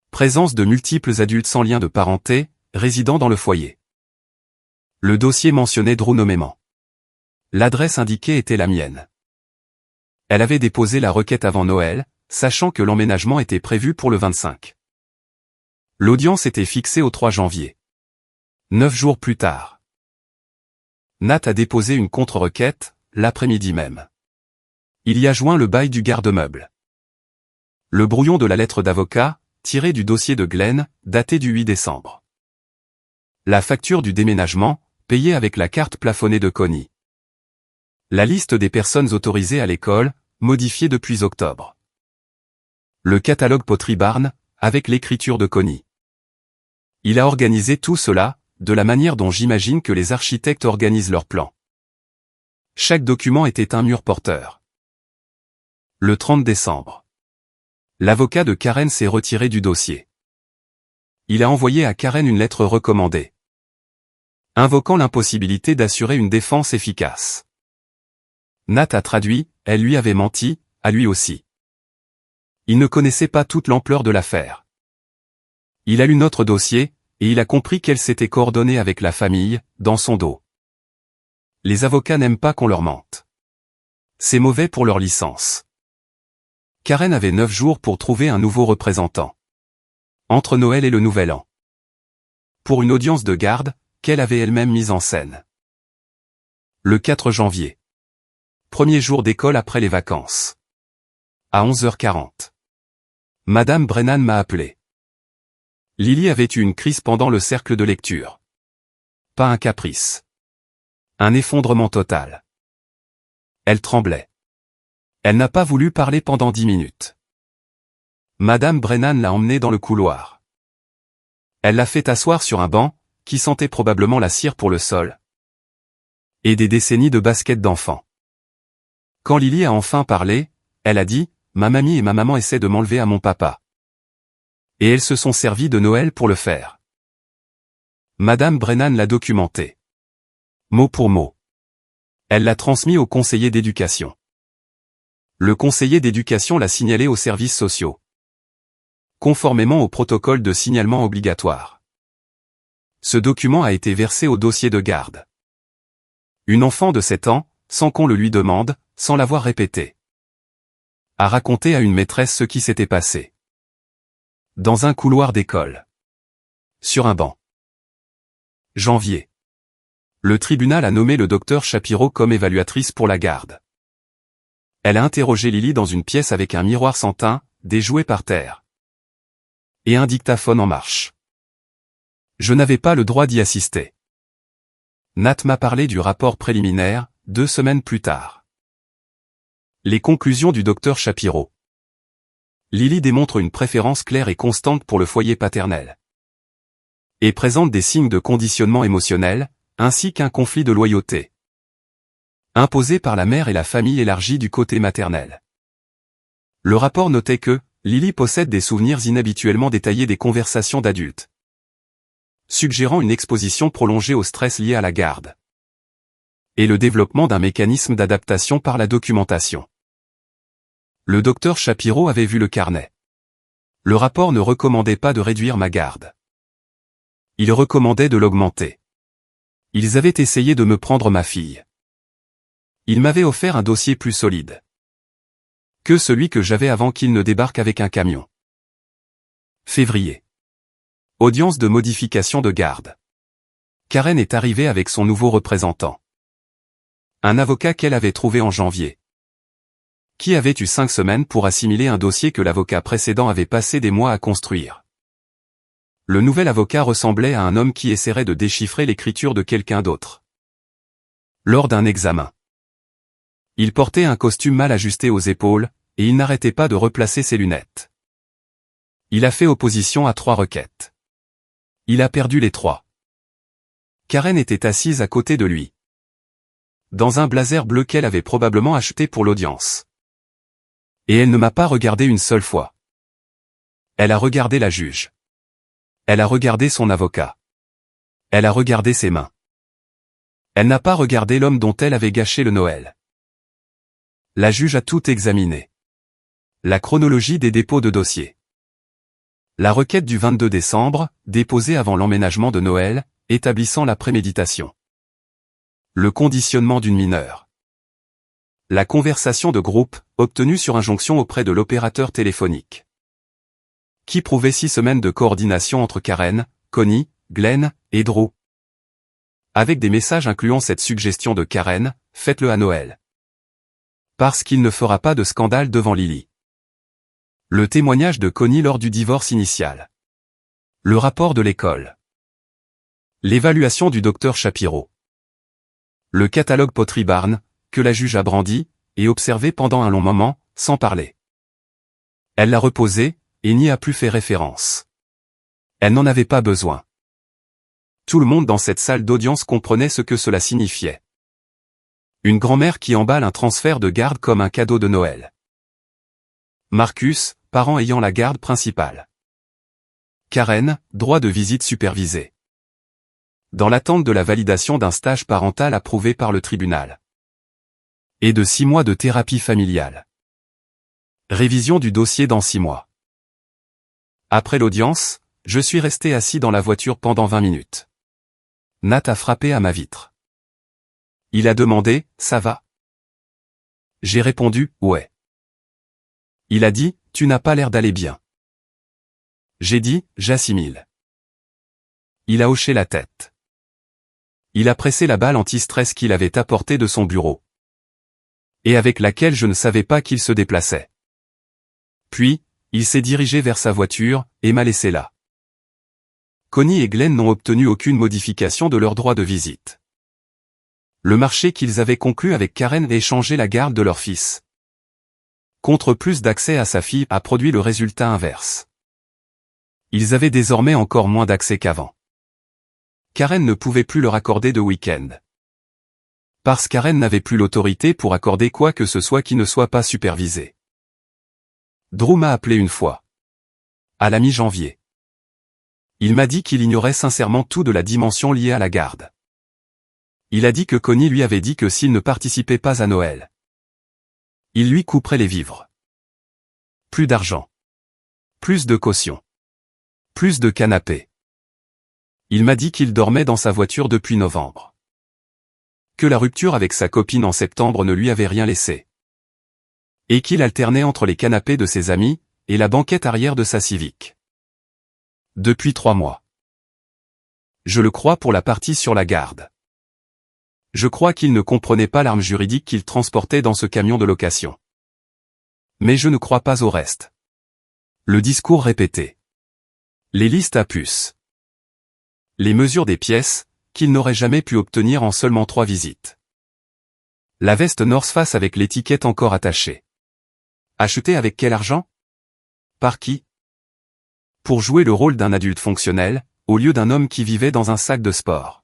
Présence de multiples adultes sans lien de parenté, résidant dans le foyer. Le dossier mentionnait Drew nommément. L'adresse indiquée était la mienne. Elle avait déposé la requête avant Noël, sachant que l'emménagement était prévu pour le 25. L'audience était fixée au 3 janvier. 9 jours plus tard. Nat a déposé une contre-requête, l'après-midi même. Il y a joint le bail du garde-meuble. Le brouillon de la lettre d'avocat, tiré du dossier de Glenn, daté du 8 décembre. La facture du déménagement, payée avec la carte plafonnée de Connie. La liste des personnes autorisées à l'école, modifiée depuis octobre. Le catalogue Pottery Barn, avec l'écriture de Connie. Il a organisé tout cela, de la manière dont j'imagine que les architectes organisent leurs plans. Chaque document était un mur porteur. Le 30 décembre. L'avocat de Karen s'est retiré du dossier. Il a envoyé à Karen une lettre recommandée, invoquant l'impossibilité d'assurer une défense efficace. Nat a traduit, elle lui avait menti, à lui aussi. Il ne connaissait pas toute l'ampleur de l'affaire. Il a lu notre dossier, et il a compris qu'elle s'était coordonnée avec la famille, dans son dos. Les avocats n'aiment pas qu'on leur mente. C'est mauvais pour leur licence. Karen avait 9 jours pour trouver un nouveau représentant. Entre Noël et le Nouvel An. Pour une audience de garde, qu'elle avait elle-même mise en scène. Le 4 janvier. Premier jour d'école après les vacances. À 11h40. Madame Brennan m'a appelé. Lily avait eu une crise pendant le cercle de lecture. Pas un caprice. Un effondrement total. Elle tremblait. Elle n'a pas voulu parler pendant 10 minutes. Madame Brennan l'a emmenée dans le couloir. Elle l'a fait asseoir sur un banc, qui sentait probablement la cire pour le sol. Et des décennies de basket d'enfants. Quand Lily a enfin parlé, elle a dit, « Ma mamie et ma maman essaient de m'enlever à mon papa. » Et elles se sont servies de Noël pour le faire. Madame Brennan l'a documenté. Mot pour mot. Elle l'a transmis au conseiller d'éducation. Le conseiller d'éducation l'a signalé aux services sociaux, conformément au protocole de signalement obligatoire. Ce document a été versé au dossier de garde. Une enfant de 7 ans, sans qu'on le lui demande, sans l'avoir répété, a raconté à une maîtresse ce qui s'était passé. Dans un couloir d'école. Sur un banc. Janvier. Le tribunal a nommé le docteur Shapiro comme évaluatrice pour la garde. Elle a interrogé Lily dans une pièce avec un miroir sans teint, des jouets par terre et un dictaphone en marche. Je n'avais pas le droit d'y assister. Nat m'a parlé du rapport préliminaire, 2 semaines plus tard. Les conclusions du docteur Shapiro. Lily démontre une préférence claire et constante pour le foyer paternel. Et présente des signes de conditionnement émotionnel, ainsi qu'un conflit de loyauté, imposé par la mère et la famille élargie du côté maternel. Le rapport notait que Lily possède des souvenirs inhabituellement détaillés des conversations d'adultes, suggérant une exposition prolongée au stress lié à la garde, et le développement d'un mécanisme d'adaptation par la documentation. Le docteur Shapiro avait vu le carnet. Le rapport ne recommandait pas de réduire ma garde. Il recommandait de l'augmenter. Ils avaient essayé de me prendre ma fille. Ils m'avaient offert un dossier plus solide que celui que j'avais avant qu'il ne débarque avec un camion. Février. Audience de modification de garde. Karen est arrivée avec son nouveau représentant. Un avocat qu'elle avait trouvé en janvier, qui avait eu 5 semaines pour assimiler un dossier que l'avocat précédent avait passé des mois à construire. Le nouvel avocat ressemblait à un homme qui essaierait de déchiffrer l'écriture de quelqu'un d'autre. Lors d'un examen, il portait un costume mal ajusté aux épaules, et il n'arrêtait pas de replacer ses lunettes. Il a fait opposition à 3 requêtes. Il a perdu les 3. Karen était assise à côté de lui, dans un blazer bleu qu'elle avait probablement acheté pour l'audience. Et elle ne m'a pas regardé une seule fois. Elle a regardé la juge. Elle a regardé son avocat. Elle a regardé ses mains. Elle n'a pas regardé l'homme dont elle avait gâché le Noël. La juge a tout examiné. La chronologie des dépôts de dossiers. La requête du 22 décembre, déposée avant l'emménagement de Noël, établissant la préméditation. Le conditionnement d'une mineure. La conversation de groupe, obtenue sur injonction auprès de l'opérateur téléphonique, qui prouvait 6 semaines de coordination entre Karen, Connie, Glenn et Drew. Avec des messages incluant cette suggestion de Karen, faites-le à Noël. Parce qu'il ne fera pas de scandale devant Lily. Le témoignage de Connie lors du divorce initial. Le rapport de l'école. L'évaluation du docteur Shapiro. Le catalogue Pottery Barn, que la juge a brandi, et observé pendant un long moment, sans parler. Elle l'a reposé, et n'y a plus fait référence. Elle n'en avait pas besoin. Tout le monde dans cette salle d'audience comprenait ce que cela signifiait. Une grand-mère qui emballe un transfert de garde comme un cadeau de Noël. Marcus, parent ayant la garde principale. Karen, droit de visite supervisé. Dans l'attente de la validation d'un stage parental approuvé par le tribunal. Et de 6 mois de thérapie familiale. Révision du dossier dans 6 mois. Après l'audience, je suis resté assis dans la voiture pendant 20 minutes. Nat a frappé à ma vitre. Il a demandé, ça va? J'ai répondu, ouais. Il a dit, tu n'as pas l'air d'aller bien. J'ai dit, j'assimile. Il a hoché la tête. Il a pressé la balle anti-stress qu'il avait apportée de son bureau, et avec laquelle je ne savais pas qu'il se déplaçait. Puis, il s'est dirigé vers sa voiture, et m'a laissé là. Connie et Glenn n'ont obtenu aucune modification de leur droit de visite. Le marché qu'ils avaient conclu avec Karen et changé la garde de leur fils contre plus d'accès à sa fille a produit le résultat inverse. Ils avaient désormais encore moins d'accès qu'avant. Karen ne pouvait plus leur accorder de week-end. Parce Karen n'avait plus l'autorité pour accorder quoi que ce soit qui ne soit pas supervisé. Drew m'a appelé une fois. À la mi-janvier. Il m'a dit qu'il ignorait sincèrement tout de la dimension liée à la garde. Il a dit que Connie lui avait dit que s'il ne participait pas à Noël, Il lui couperait les vivres. Plus d'argent. Plus de caution. Plus de canapé. Il m'a dit qu'il dormait dans sa voiture depuis novembre. Que la rupture avec sa copine en septembre ne lui avait rien laissé. Et qu'il alternait entre les canapés de ses amis et la banquette arrière de sa Civic. Depuis 3 mois. Je le crois pour la partie sur la garde. Je crois qu'il ne comprenait pas l'arme juridique qu'il transportait dans ce camion de location. Mais je ne crois pas au reste. Le discours répété. Les listes à puces. Les mesures des pièces, qu'il n'aurait jamais pu obtenir en seulement 3 visites. La veste North Face avec l'étiquette encore attachée. Achetée avec quel argent? Par qui? Pour jouer le rôle d'un adulte fonctionnel, au lieu d'un homme qui vivait dans un sac de sport.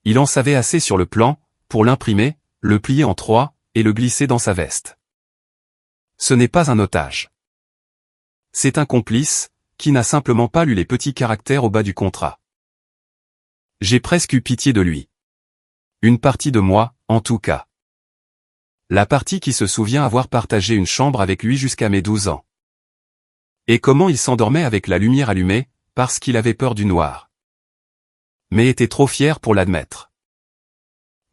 Il en savait assez sur le plan, pour l'imprimer, le plier en 3, et le glisser dans sa veste. Ce n'est pas un otage. C'est un complice, qui n'a simplement pas lu les petits caractères au bas du contrat. J'ai presque eu pitié de lui. Une partie de moi, en tout cas. La partie qui se souvient avoir partagé une chambre avec lui jusqu'à mes 12 ans. Et comment il s'endormait avec la lumière allumée, parce qu'il avait peur du noir. Mais était trop fier pour l'admettre.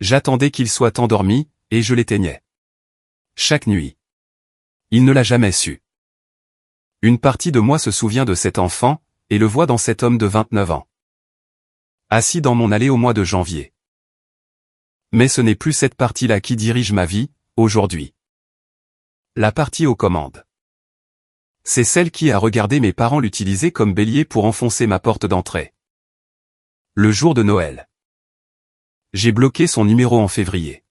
J'attendais qu'il soit endormi, et je l'éteignais. Chaque nuit. Il ne l'a jamais su. Une partie de moi se souvient de cet enfant, et le voit dans cet homme de 29 ans. Assis dans mon allée au mois de janvier. Mais ce n'est plus cette partie-là qui dirige ma vie, aujourd'hui. La partie aux commandes. C'est celle qui a regardé mes parents l'utiliser comme bélier pour enfoncer ma porte d'entrée. Le jour de Noël. J'ai bloqué son numéro en février.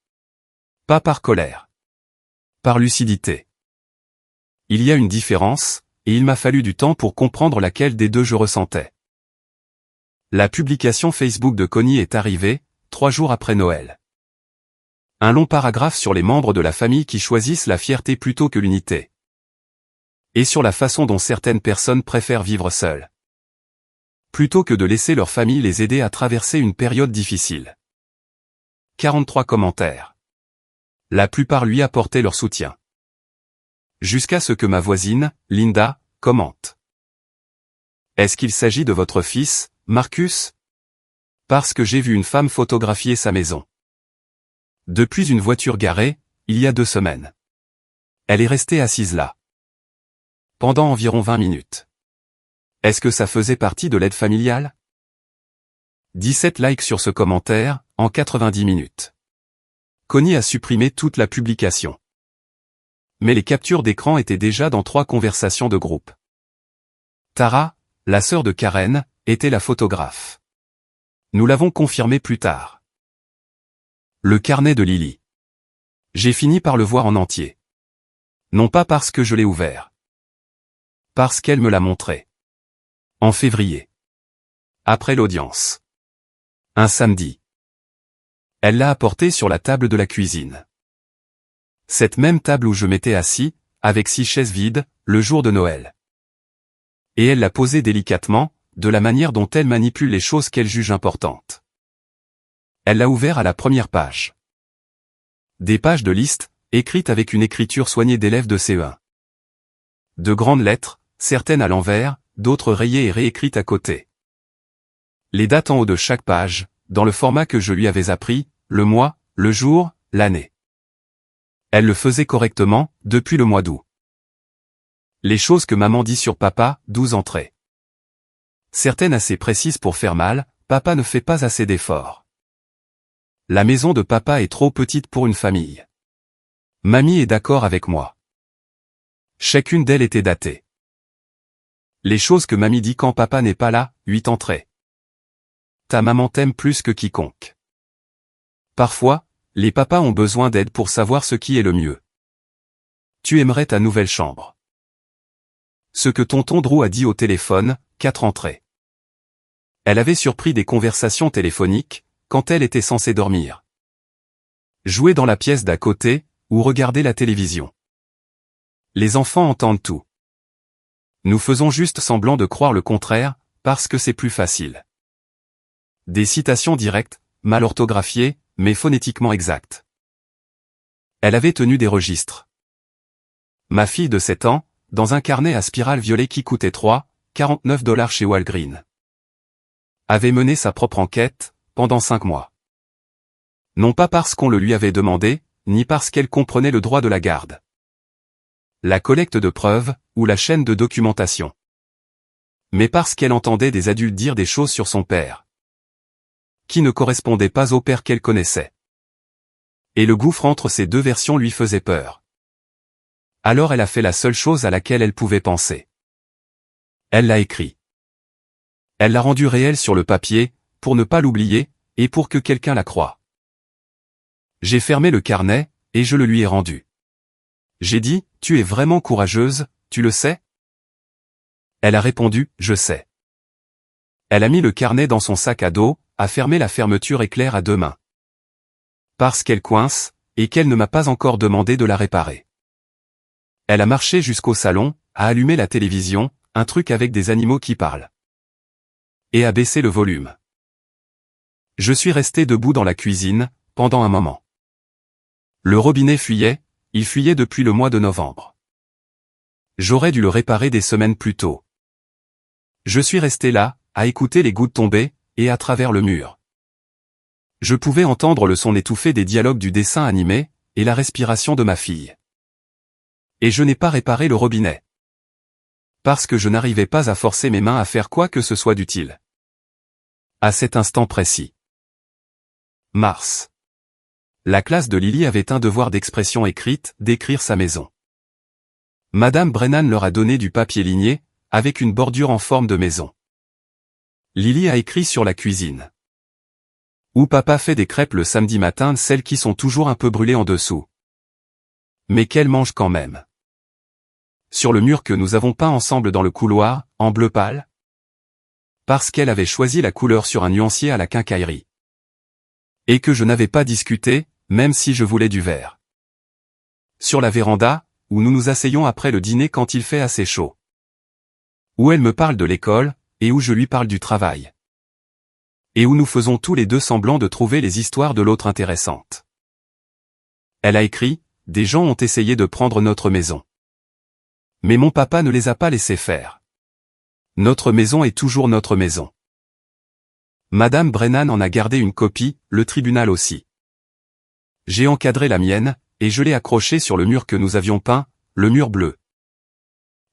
Pas par colère. Par lucidité. Il y a une différence, et il m'a fallu du temps pour comprendre laquelle des deux je ressentais. La publication Facebook de Connie est arrivée, 3 jours après Noël. Un long paragraphe sur les membres de la famille qui choisissent la fierté plutôt que l'unité. Et sur la façon dont certaines personnes préfèrent vivre seules. Plutôt que de laisser leur famille les aider à traverser une période difficile. 43 commentaires. La plupart lui apportaient leur soutien. Jusqu'à ce que ma voisine, Linda, commente. Est-ce qu'il s'agit de votre fils, Marcus? Parce que j'ai vu une femme photographier sa maison. Depuis une voiture garée, il y a 2 semaines. Elle est restée assise là. Pendant environ 20 minutes. Est-ce que ça faisait partie de l'aide familiale? 17 likes sur ce commentaire, en 90 minutes. Connie a supprimé toute la publication. Mais les captures d'écran étaient déjà dans 3 conversations de groupe. Tara, la sœur de Karen, était la photographe. Nous l'avons confirmé plus tard. Le carnet de Lily. J'ai fini par le voir en entier. Non pas parce que je l'ai ouvert. Parce qu'elle me l'a montré. En février. Après l'audience. Un samedi. Elle l'a apporté sur la table de la cuisine. Cette même table où je m'étais assis, avec 6 chaises vides, le jour de Noël. Et elle l'a posée délicatement, de la manière dont elle manipule les choses qu'elle juge importantes. Elle l'a ouvert à la première page. Des pages de liste, écrites avec une écriture soignée d'élèves de CE1. De grandes lettres, certaines à l'envers, d'autres rayées et réécrites à côté. Les dates en haut de chaque page, dans le format que je lui avais appris, le mois, le jour, l'année. Elle le faisait correctement, depuis le mois d'août. Les choses que maman dit sur papa, 12 entrées. Certaines assez précises pour faire mal, papa ne fait pas assez d'efforts. La maison de papa est trop petite pour une famille. Mamie est d'accord avec moi. Chacune d'elles était datée. Les choses que mamie dit quand papa n'est pas là, 8 entrées. Ta maman t'aime plus que quiconque. Parfois, les papas ont besoin d'aide pour savoir ce qui est le mieux. Tu aimerais ta nouvelle chambre. Ce que tonton Drew a dit au téléphone, 4 entrées. Elle avait surpris des conversations téléphoniques, quand elle était censée dormir. Jouer dans la pièce d'à côté, ou regarder la télévision. Les enfants entendent tout. Nous faisons juste semblant de croire le contraire, parce que c'est plus facile. Des citations directes, mal orthographiées, mais phonétiquement exactes. Elle avait tenu des registres. Ma fille de 7 ans, dans un carnet à spirale violet qui coûtait 3,49 $ chez Walgreens. Avait mené sa propre enquête, pendant 5 mois. Non pas parce qu'on le lui avait demandé, ni parce qu'elle comprenait le droit de la garde. La collecte de preuves, ou la chaîne de documentation. Mais parce qu'elle entendait des adultes dire des choses sur son père. Qui ne correspondaient pas au père qu'elle connaissait. Et le gouffre entre ces deux versions lui faisait peur. Alors elle a fait la seule chose à laquelle elle pouvait penser. Elle l'a écrit. Elle l'a rendu réel sur le papier, pour ne pas l'oublier, et pour que quelqu'un la croie. J'ai fermé le carnet, et je le lui ai rendu. J'ai dit, « Tu es vraiment courageuse, tu le sais ?» Elle a répondu, « Je sais. » Elle a mis le carnet dans son sac à dos, a fermé la fermeture éclair à 2 mains. Parce qu'elle coince, et qu'elle ne m'a pas encore demandé de la réparer. Elle a marché jusqu'au salon, a allumé la télévision, un truc avec des animaux qui parlent. Et a baissé le volume. Je suis resté debout dans la cuisine, pendant un moment. Le robinet fuyait, il fuyait depuis le mois de novembre. J'aurais dû le réparer des semaines plus tôt. Je suis resté là, à écouter les gouttes tomber, et à travers le mur. Je pouvais entendre le son étouffé des dialogues du dessin animé, et la respiration de ma fille. Et je n'ai pas réparé le robinet. Parce que je n'arrivais pas à forcer mes mains à faire quoi que ce soit d'utile. À cet instant précis. Mars. La classe de Lily avait un devoir d'expression écrite, d'écrire sa maison. Madame Brennan leur a donné du papier ligné, avec une bordure en forme de maison. Lily a écrit sur la cuisine. Où papa fait des crêpes le samedi matin, celles qui sont toujours un peu brûlées en dessous. Mais qu'elle mange quand même. Sur le mur que nous avons peint ensemble dans le couloir, en bleu pâle. Parce qu'elle avait choisi la couleur sur un nuancier à la quincaillerie. Et que je n'avais pas discuté, même si je voulais du vert. Sur la véranda, où nous nous asseyons après le dîner quand il fait assez chaud. Où elle me parle de l'école, et où je lui parle du travail. Et où nous faisons tous les deux semblant de trouver les histoires de l'autre intéressantes. Elle a écrit, « Des gens ont essayé de prendre notre maison. Mais mon papa ne les a pas laissés faire. Notre maison est toujours notre maison. » Madame Brennan en a gardé une copie, le tribunal aussi. J'ai encadré la mienne, et je l'ai accrochée sur le mur que nous avions peint, le mur bleu.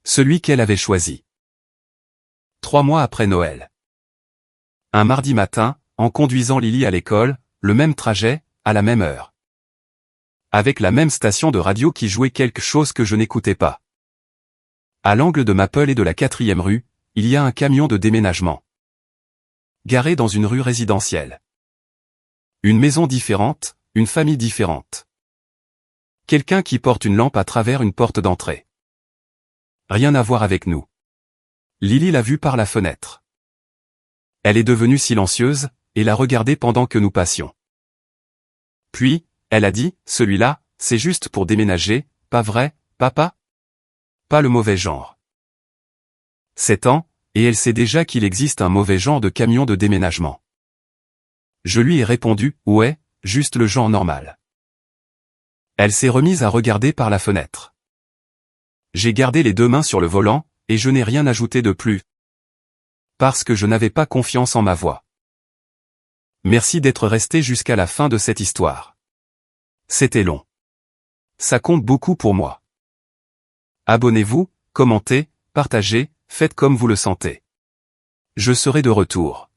Celui qu'elle avait choisi. 3 mois après Noël. Un mardi matin, en conduisant Lily à l'école, le même trajet, à la même heure. Avec la même station de radio qui jouait quelque chose que je n'écoutais pas. À l'angle de Maple et de la 4e rue, il y a un camion de déménagement. Garé dans une rue résidentielle. Une maison différente, une famille différente. Quelqu'un qui porte une lampe à travers une porte d'entrée. Rien à voir avec nous. Lily l'a vu par la fenêtre. Elle est devenue silencieuse, et l'a regardé pendant que nous passions. Puis, elle a dit, « Celui-là, c'est juste pour déménager, pas vrai, papa ? Pas le mauvais genre. » 7 ans, et elle sait déjà qu'il existe un mauvais genre de camion de déménagement. Je lui ai répondu, « Ouais, juste le genre normal. » Elle s'est remise à regarder par la fenêtre. J'ai gardé les 2 mains sur le volant, et je n'ai rien ajouté de plus. Parce que je n'avais pas confiance en ma voix. Merci d'être resté jusqu'à la fin de cette histoire. C'était long. Ça compte beaucoup pour moi. Abonnez-vous, commentez, partagez, faites comme vous le sentez. Je serai de retour.